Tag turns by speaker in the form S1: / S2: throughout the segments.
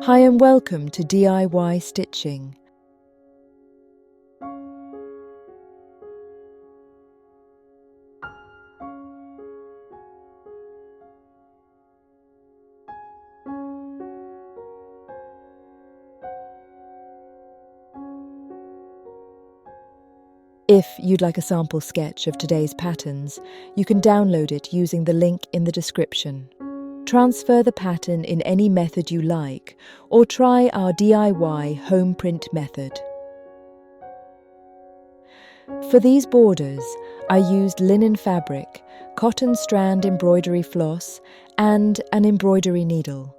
S1: Hi and welcome to DIY Stitching. If you'd like a sample sketch of today's patterns, you can download it using the link in the description. Transfer the pattern in any method you like, or try our DIY home print method. For these borders, I used linen fabric, cotton strand embroidery floss, and an embroidery needle.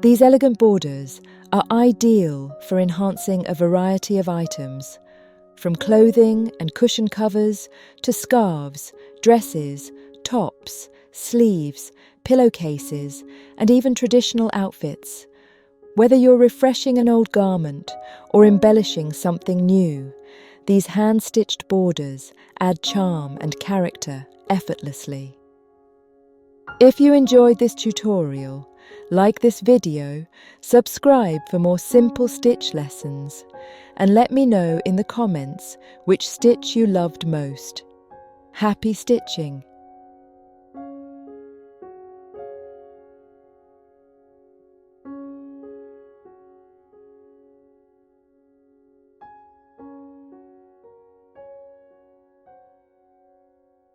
S1: These elegant borders are ideal for enhancing a variety of items, from clothing and cushion covers to scarves, dresses, tops, sleeves, pillowcases, and even traditional outfits. Whether you're refreshing an old garment or embellishing something new, these hand-stitched borders add charm and character effortlessly. If you enjoyed this tutorial, like this video, subscribe for more simple stitch lessons, and let me know in the comments which stitch you loved most. Happy stitching!